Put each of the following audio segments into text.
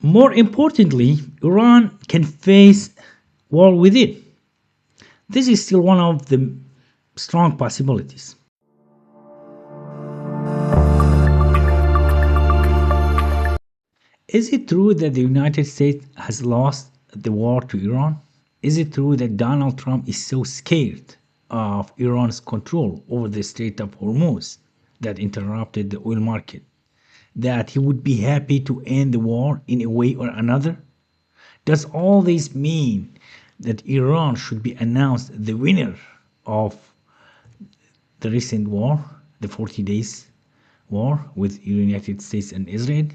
More importantly, Iran can face war with it. This is still one of the strong possibilities. Is it true that the United States has lost the war to Iran? Is it true that Donald Trump is so scared of Iran's control over the Strait of Hormuz that interrupted the oil market that he would be happy to end the war in a way or another? Does all this mean that Iran should be announced the winner of the recent war, the 40 days war with the United States and Israel?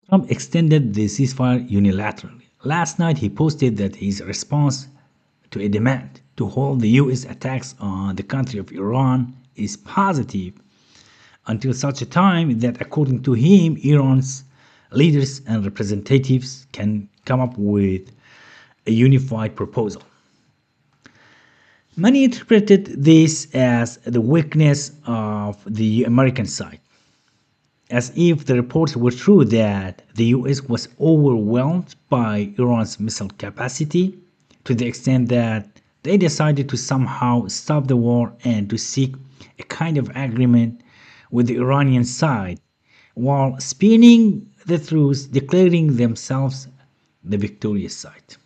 Trump extended the ceasefire unilaterally. Last night he posted that his response to a demand to hold the US attacks on the country of Iran is positive until such a time that, according to him, Iran's leaders and representatives can come up with a unified proposal. Many interpreted this as the weakness of the American side, as if the reports were true that the US was overwhelmed by Iran's missile capacity to the extent that they decided to somehow stop the war and to seek a kind of agreement with the Iranian side while spinning the truth, declaring themselves the victorious side.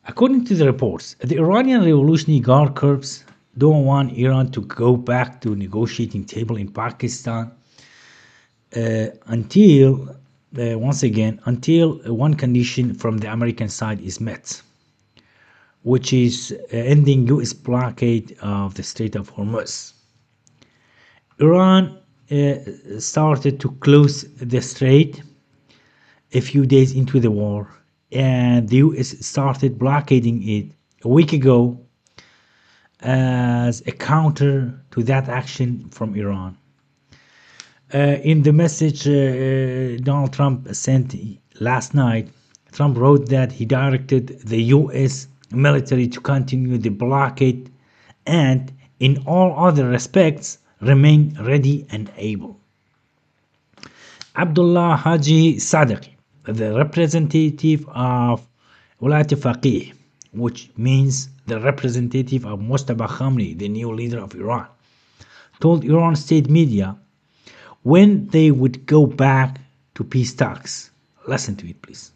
According to the reports, the Iranian Revolutionary Guard Corps don't want Iran to go back to negotiating table in Pakistan until one condition from the American side is met, which is ending US blockade of the Strait of Hormuz. Iran started to close the strait a few days into the war, and the US started blockading it a week ago as a counter to that action from Iran. In the message Donald Trump sent last night, Trump wrote that he directed the US military to continue the blockade and, in all other respects, remain ready and able. Abdullah Haji Sadeghi, the representative of Wilayat Faqih, which means the representative of Mojtaba Khamenei, the new leader of Iran, told Iran state media when they would go back to peace talks. Listen to it, please.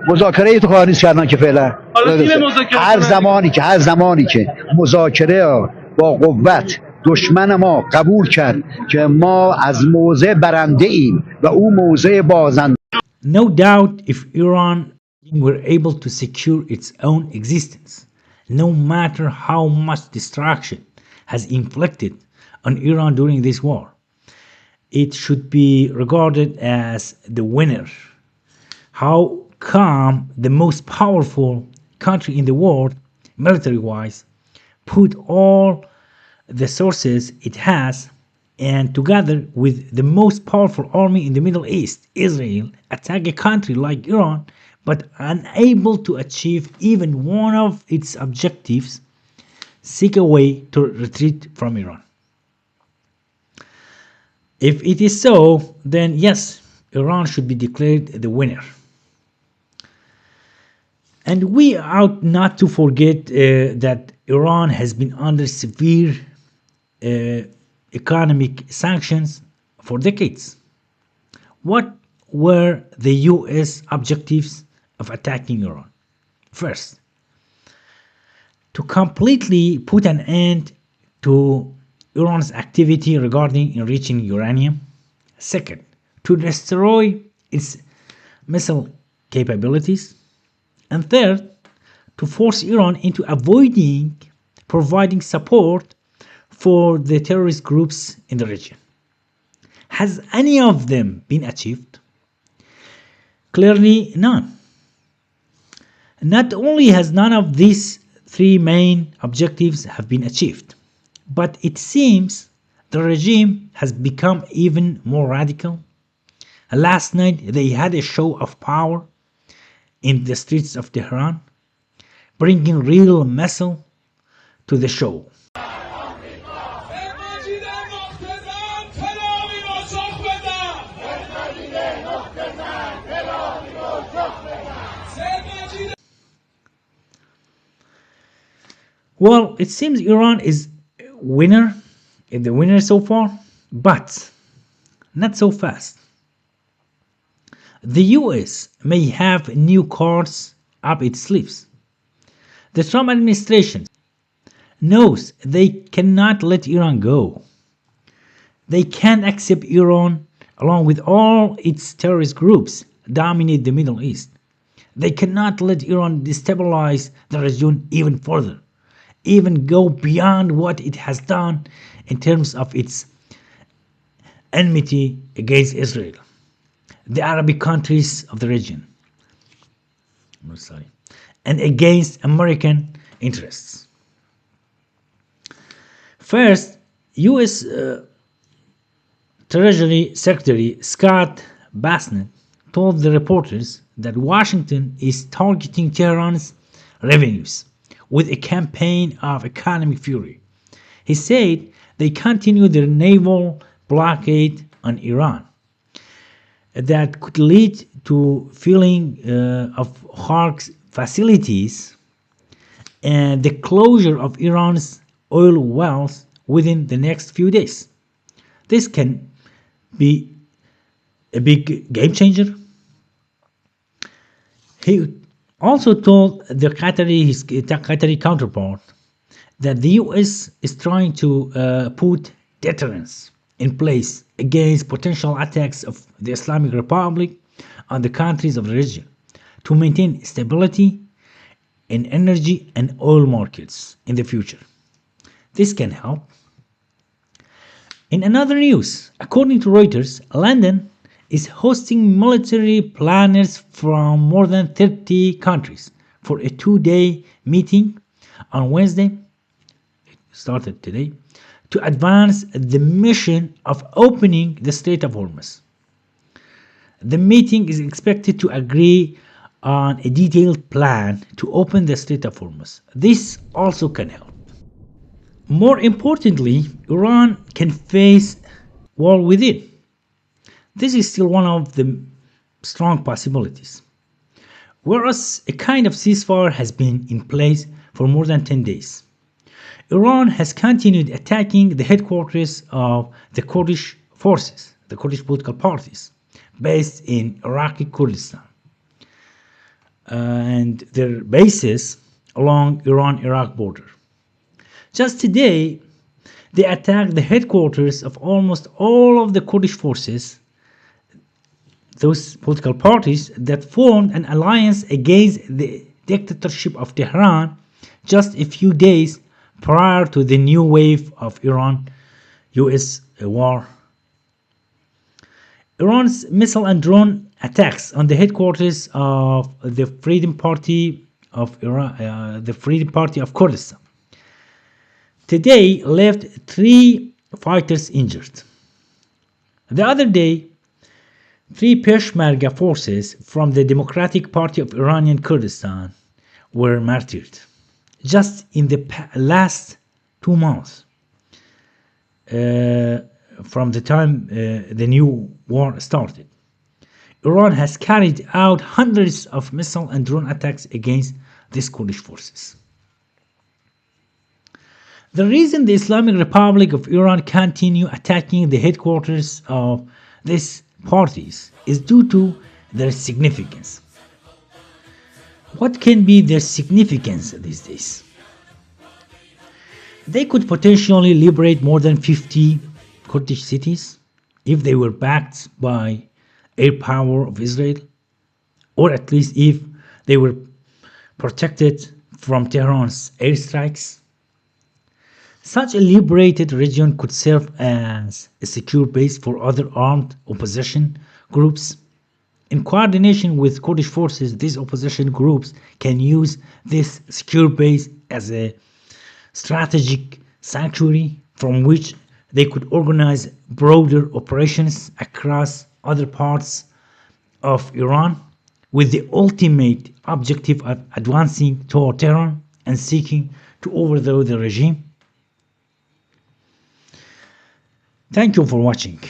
مذاکره تو خواهی کردن که فعلا هر زمانی که مذاکره با قوت دشمن ما قبول کرد که ما از موضع برنده ایم و او موضع بازنده. No doubt if Iran were able to secure its own existence, no matter how much destruction has inflicted on Iran during this war, it should be regarded as the winner. How come the most powerful country in the world, military-wise, put all the sources it has and together with the most powerful army in the Middle East, Israel, attack a country like Iran, but unable to achieve even one of its objectives, seek a way to retreat from Iran? If it is so, then yes, Iran should be declared the winner. And we ought not to forget that Iran has been under severe economic sanctions for decades. What were the US objectives of attacking Iran? First, to completely put an end to Iran's activity regarding enriching uranium. Second, to destroy its missile capabilities. And third, to force Iran into avoiding providing support for the terrorist groups in the region. Has any of them been achieved? Clearly none. Not only has none of these three main objectives have been achieved, but it seems the regime has become even more radical. Last night they had a show of power in the streets of Tehran, bringing real muscle to the show. Well, it seems Iran is the winner so far, but not so fast. The US may have new cards up its sleeves. The Trump administration knows they cannot let Iran go. They can't accept Iran, along with all its terrorist groups, dominate the Middle East. They cannot let Iran destabilize the region even further, even go beyond what it has done in terms of its enmity against Israel, the Arabic countries of the region, and against American interests. First, U.S. Treasury Secretary Scott Bessent told the reporters that Washington is targeting Tehran's revenues with a campaign of economic fury. He said they continue their naval blockade on Iran that could lead to filling of Hark's facilities and the closure of Iran's oil wells within the next few days. This can be a big game changer. He also told his Qatari counterpart that the US is trying to put deterrence in place against potential attacks of the Islamic Republic on the countries of the region to maintain stability in energy and oil markets in the future. This can help. In another news, according to Reuters, London is hosting military planners from more than 30 countries for a 2-day meeting on Wednesday, it started today, to advance the mission of opening the Strait of Hormuz. The meeting is expected to agree on a detailed plan to open the Strait of Hormuz. This also can help. More importantly, Iran can face war within. This is still one of the strong possibilities. Whereas a kind of ceasefire has been in place for more than 10 days, Iran has continued attacking the headquarters of the Kurdish forces, the Kurdish political parties, based in Iraqi Kurdistan, and their bases along Iran-Iraq border. Just today, they attacked the headquarters of almost all of the Kurdish forces, those political parties that formed an alliance against the dictatorship of Tehran just a few days prior to the new wave of Iran-US war. Iran's missile and drone attacks on the headquarters of the Freedom Party of Kurdistan today left 3 fighters injured. The other day, 3 Peshmerga forces from the Democratic Party of Iranian Kurdistan were martyred just in the last 2 months from the time the new war started. Iran has carried out hundreds of missile and drone attacks against these Kurdish forces. The reason the Islamic Republic of Iran continue attacking the headquarters of these parties is due to their significance. What can be their significance these days? They could potentially liberate more than 50 Kurdish cities if they were backed by air power of Israel, or at least if they were protected from Tehran's airstrikes. Such a liberated region could serve as a secure base for other armed opposition groups. In coordination with Kurdish forces, these opposition groups can use this secure base as a strategic sanctuary from which they could organize broader operations across other parts of Iran with the ultimate objective of advancing toward Tehran and seeking to overthrow the regime. Thank you for watching.